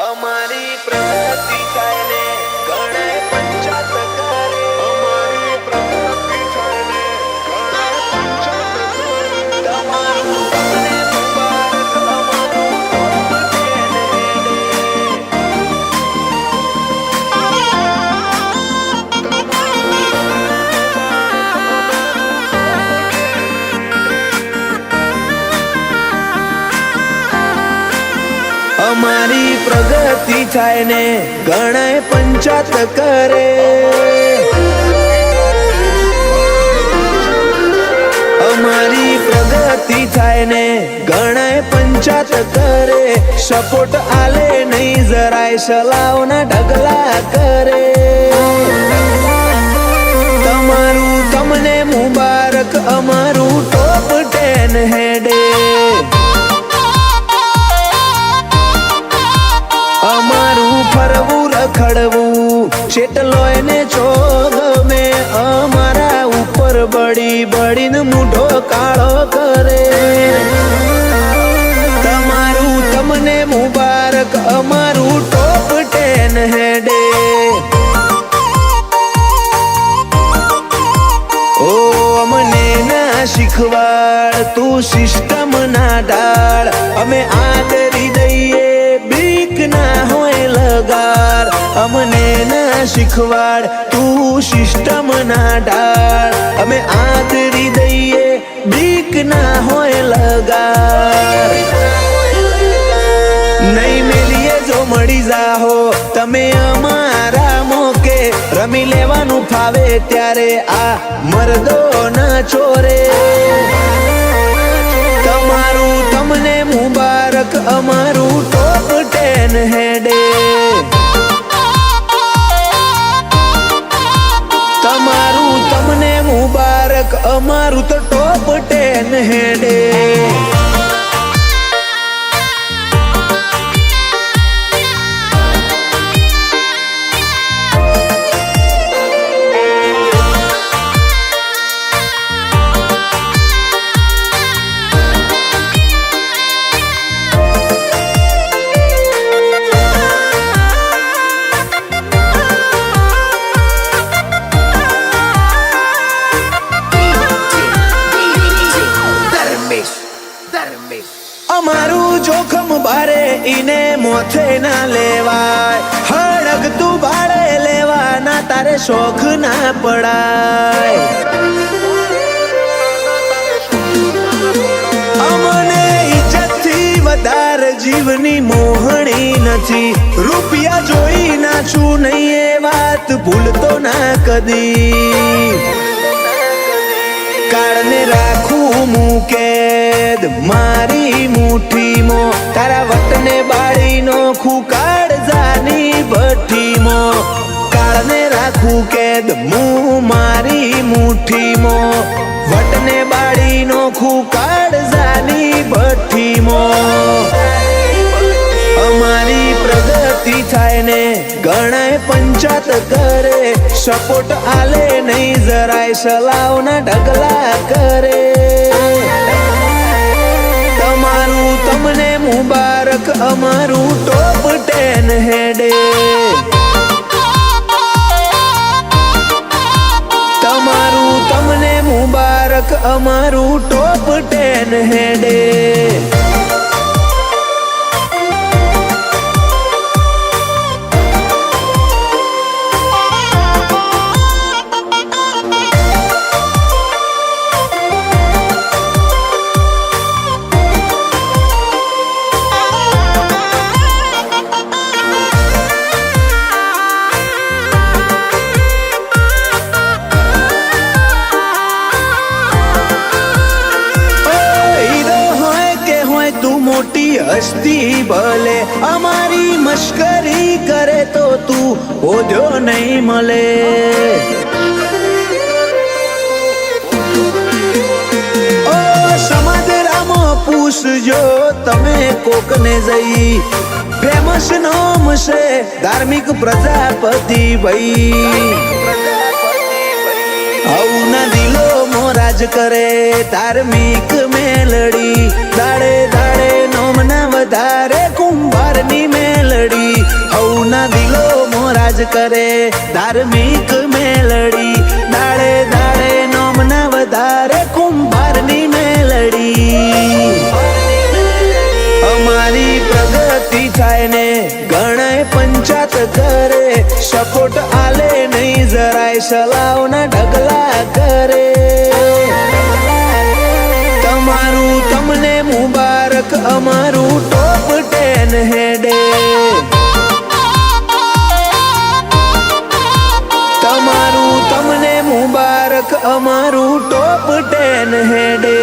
અમારી પ્રગતિ થાય ને ગણાય પંચાત કરે અમારી પ્રગતિ થાય ને ગણાય પંચાત કરે તમારું તમને મુબારક અમારું અમારી પ્રગતિ થાય ને ગણાય પંચાત કરે અમારી પ્રગતિ થાય ને ગણાય પંચાત કરે સપોર્ટ આલે નહીં જરાય સલાવના ઢગલા કરે તમારું તમને મુબારક અમારું ટોપ 10 હેડે અમારું ફરવું રખડવું જેટલો એને ચોગમે અમારા ઉપર બળી બળીને મૂઢો કાળો કરે તમારું તમને મુબારક અમારું ટોપ 10 હેડે ઓ અમને ના શીખવાડ તું સિસ્ટમ ના ડાળ અમે આદરી દઈએ ના હોય લગાર અમને ના શીખવાડ તું સિસ્ટમ ના ડાળ અમે આદરી દઈએ બીક ના હોય લગાર નહીં મેલીએ જો મળી જાહો તમે અમારા મોકે રમી લેવાનું ફાવે ત્યારે આ મરદો ના ચોરે તમારું તમને મુબારક અમારું ટોપ 10 હેડે તમારું તમને મુબારક અમારું તો ટોપ 10 હેડે અમારું જોખમ બારે ઈને મોથે ના લેવાય હળગ તું બાળે લેવાના તારે શોખ ના પડાય અમને ઇજ્જત થી વધારે જીવની મોહણી નથી રૂપિયા જોઈ નાચું નહીં એ વાત ભૂલતો ના કદી કાળને રાખું મુકેદ મારી મુઠ્ઠીમાં તારા વટને બાળીનો ખુકાળ જાની ભઠ્ઠીમાં કાળને રાખું કેદ મું મારી મુઠ્ઠીમાં વટને બાળીનો ખુકાળ જાની ભઠ્ઠીમાં અમારી પ્રગતિ થાય ને ગણાય પંચાત કરે સપોર્ટ આલે નહીં જરાય સલાવના ઢગલા કરે તમારું તમને મુબારક અમારું ટોપ 10 હેડે તમારું તમને મુબારક અમારું ટોપ 10 હેડે હસ્તી ભલે અમારી મશ્કરી કરે તો તું ઓજો નહીં મળે ઓ સમાજરામો પૂછજો તમે કોકને જઈ ફેમસ નામ છે ધાર્મિક પ્રજાપતિ ભાઈ આવું દિલો મોરાજ કરે ધાર્મિક મેલડી દાડે દાડે નોમના વધારે કુંભારની મેલડી કરે ધાર્મિક મેલડી, દાડે દાડે નોમના વધારે કુંભારની મેલડી. અમારી પ્રગતિ થાય ને ગણાય પંચાયત કરે, સપોર્ટ આલે નહીં જરાય સલાવના ઢગલા કરે. તમારું તમને મુબારક અમારું ટોપ 10 હેડે. તમારું તમને મુબારક અમારું ટોપ 10 હેડે.